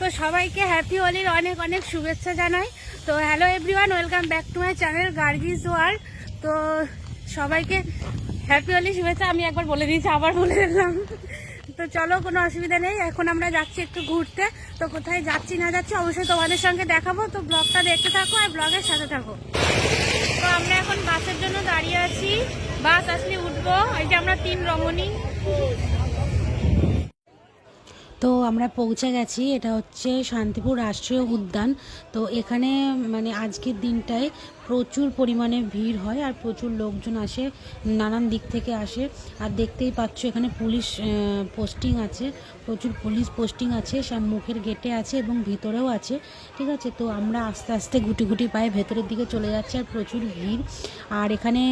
তো সবাইকে হ্যাপি হোলির অনেক অনেক শুভেচ্ছা জানাই। তো hello everyone, welcome back to my channel Gargi's world. তো সবাইকে হ্যাপি হোলি শুভেচ্ছা। আমি একবার বলে দিয়েছি, আবার বলে দিলাম। তো চলো, কোনো অসুবিধা নেই। এখন আমরা যাচ্ছি একটু ঘুরতে। তো কোথায় যাচ্ছি না যাচ্ছি অবশ্যই তোমাদের সঙ্গে দেখাবো। তো ব্লগটা দেখতে থাকো আর ব্লগের সাথে থাকো। তো আমরা এখন বাসের জন্য দাঁড়িয়ে আছি, বাস আসলে উঠবো। এই যে আমরা 3 রমণী। তো আমরা পৌঁছে গেছি। এটা হচ্ছে শান্তিপুর রাষ্ট্রীয় উদ্যান। তো এখানে মানে আজকের দিনটায় প্রচুর পরিমাণে ভিড় হয় আর প্রচুর লোকজন আসে, নানান দিক থেকে আসে। আর দেখতেই পাচ্ছ এখানে পুলিশ পোস্টিং আছে, প্রচুর পুলিশ পোস্টিং আছে, সব মুখের গেটে আছে এবং ভিতরেও আছে। ঠিক আছে, তো আমরা আস্তে আস্তে গুটি গুটি পায়ে ভেতরের দিকে চলে যাচ্ছি। আর প্রচুর ভিড়। আর এখানে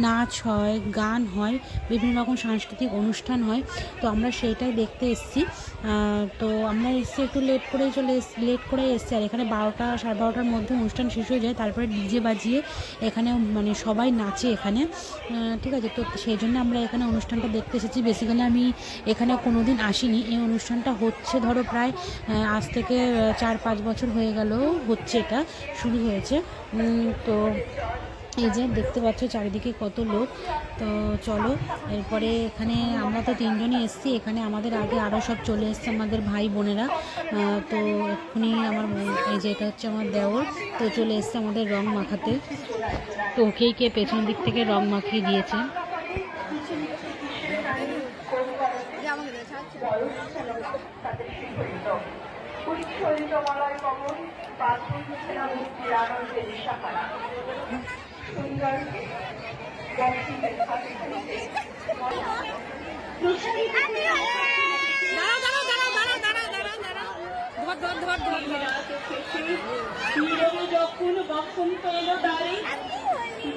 নাচ হয়, গান হয়, বিভিন্ন রকম সাংস্কৃতিক অনুষ্ঠান হয়। তো আমরা সেইটাই দেখতে এসেছি। তো আমরা এসেছি একটু লেট করে এসেছি। আর এখানে 12টা সাড়ে 12টার মধ্যে অনুষ্ঠান শেষ হয়ে যায়। তারপরে ডিজে বাজিয়ে এখানে মানে সবাই নাচে এখানে। ঠিক আছে, তো সেই জন্য আমরা এখানে অনুষ্ঠানটা দেখতে এসেছি। বেসিক্যালি আমি এখানে কোনো দিন আসিনি। এই অনুষ্ঠানটা হচ্ছে ধরো প্রায় আজ থেকে 4-5 বছর হয়ে গেল হচ্ছে, এটা শুরু হয়েছে। তো এই যে দেখতে পাচ্ছ চারিদিকে কত লোক। তো চলো, এরপরে এখানে আমরা তো 3জনই এসেছি। এখানে আমাদের আগে আরও সব চলে এসছে আমাদের ভাই বোনেরা। তো এক্ষুনি আমার এই যে এটা হচ্ছে আমার দেওর, তো চলে এসছে আমাদের রং মাখাতে। তো ওকেই কে পেছন দিক থেকে রং মাখিয়ে দিয়েছে। যখন বসন্ত এলো দ্বারে,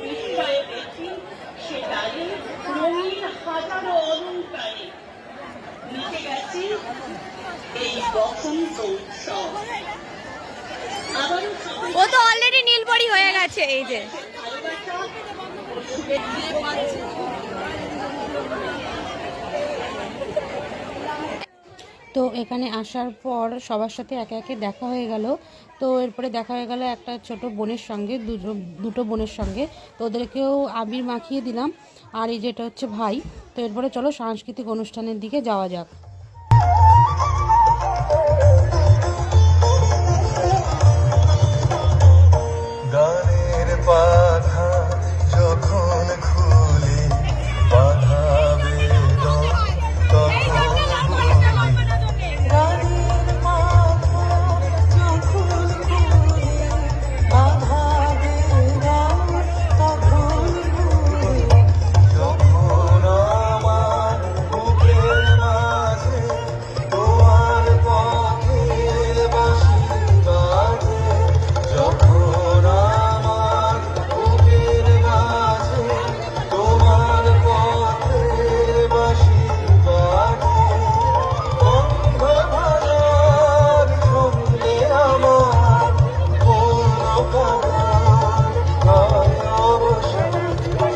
বিস্ময়ে দেখি সে দ্বারে রঙিন হাজারো অলঙ্কারে মিশে গেছে এই বসন্ত উৎসব। ও তো অলরেডি নীলপরি হয়ে গেছে। এই যে তো এখানে আসার পর সবার সাথে একে একে দেখা হয়ে গেল। তো এরপরে দেখা হয়ে গেল একটা ছোট বোনের সঙ্গে, দুটো বোনের সঙ্গে। তো ওদেরকেও আবির মাখিয়ে দিলাম। আর এই যেটা হচ্ছে ভাই। তো এরপরে চলো সাংস্কৃতিক অনুষ্ঠানের দিকে যাওয়া যাক। গানের বাধা যখন খুলে বাধা বেদন তখন গানের বাধা যখন খুলে বাধা বেদন তখন যখন আমার বুকের মাঝে তোমার পথের বাঁশি বাজে, যখন আমার বুকের মাঝে তোমার পথের বাঁশি বাজে, অন্ধকার শুনলে আমার মন কাঁদার হয় অবসান,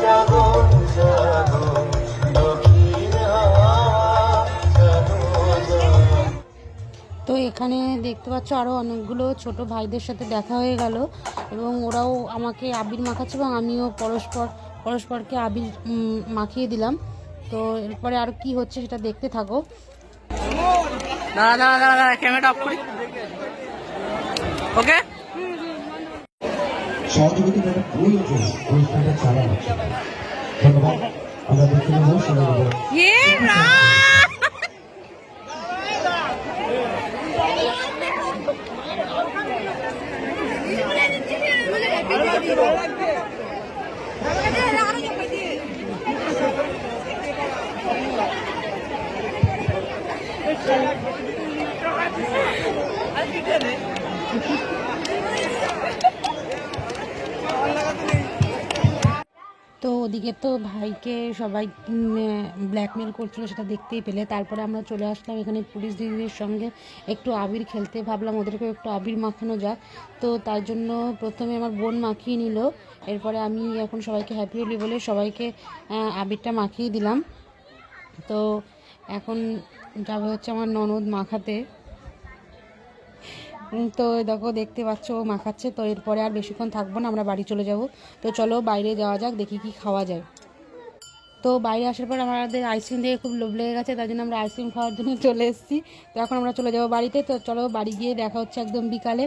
জাগন জাগন দক্ষিণ হাত জাগো জাগো। তো এখানে দেখতে পাচ্ছ আরও অনেকগুলো ছোট ভাইদের সাথে দেখা হয়ে গেল এবং ওরাও আমাকে আবির মাখাচ্ছে এবং আমিও পরস্পরকে আবির মাখিয়ে দিলাম। তো এরপরে আর কি হচ্ছে সেটা দেখতে থাকো। দাঁড়া ক্যামেরাটা অফ করি। ওকে, সহযোগিতা যারা প্রয়োজন অনুষ্ঠানটা চালানো হচ্ছে। ধন্যবাদ। আমরা দেখে নেব সবাই। তো ওদিকে তো ভাইকে সবাই ব্ল্যাকমেল করছিল, সেটা দেখতেই পেলে। তারপরে আমরা চলে আসলাম এখানে পুলিশ দিদিদের সঙ্গে একটু আবির খেলতে। ভাবলাম ওদেরকেও একটু আবির মাখানো যাক। তো তার জন্য প্রথমে আমার বোন মাখিয়ে নিল, এরপরে আমি এখন সবাইকে হ্যাপি হোলি বলে সবাইকে আবিরটা মাখিয়ে দিলাম। তো এখন যাবে হচ্ছে আমার ননদ মাখাতে। তো দেখো দেখতে পাচ্ছ ও মাখাচ্ছে। তো এরপরে আর বেশিক্ষণ থাকবো না, আমরা বাড়ি চলে যাব। তো চলো বাইরে যাওয়া যাক, দেখি কি খাওয়া যায়। তো বাইরে আসার পর আমাদের আইসক্রিম দিয়ে খুব লোভ লেগে গেছে, তাই জন্য আমরা আইসক্রিম খাওয়ার জন্য চলে এসেছি। তো এখন আমরা চলে যাবো বাড়িতে। তো চলো বাড়ি গিয়ে দেখা হচ্ছে একদম বিকালে।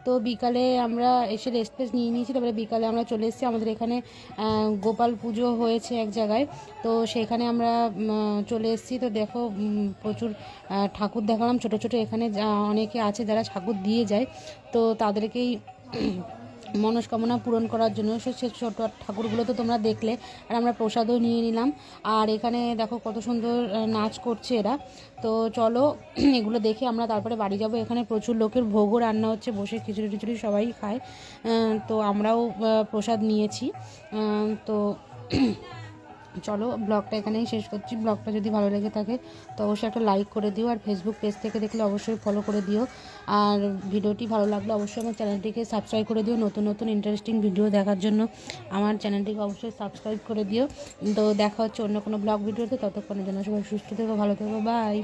তো বিকালে আমরা এসে রেস্ট টেস্ট নিয়ে নিয়েছি, তারপরে বিকালে আমরা চলে এসেছি। আমাদের এখানে গোপাল পুজো হয়েছে এক জায়গায়, তো সেখানে আমরা চলে এসেছি। তো দেখো প্রচুর ঠাকুর দেখালাম ছোট ছোট। এখানে অনেকে আছে যারা ঠাকুর দিয়ে যায়, তো তাদেরকেই মনস্কামনা পূরণ করার জন্য সে ছোট ঠাকুরগুলো তো তোমরা দেখলে। আর আমরা প্রসাদও নিয়ে নিলাম। আর এখানে দেখো কত সুন্দর নাচ করছে এরা। তো চলো এগুলো দেখে আমরা তারপরে বাড়ি যাব। এখানে প্রচুর লোকের ভোগও রান্না হচ্ছে, বসে খিচুড়ি টিচুড়ি সবাই খায়। তো আমরাও প্রসাদ নিয়েছি। তো চলো ব্লগটা এখানেই শেষ করছি। ব্লগটা যদি ভালো লেগে থাকে তো অবশ্যই একটা লাইক করে দিও, আর ফেসবুক পেজ থেকে দেখলে অবশ্যই ফলো করে দিও। আর ভিডিওটি ভালো লাগলে অবশ্যই আমার চ্যানেলটিকে সাবস্ক্রাইব করে দিও। নতুন নতুন ইন্টারেস্টিং ভিডিও দেখার জন্য আমার চ্যানেলটিকে অবশ্যই সাবস্ক্রাইব করে দিও। তো দেখা হচ্ছে অন্য কোনো ব্লগ ভিডিওতে। ততক্ষণের জন্য সবাই সুস্থ থেকো, ভালো থেকো, বাই।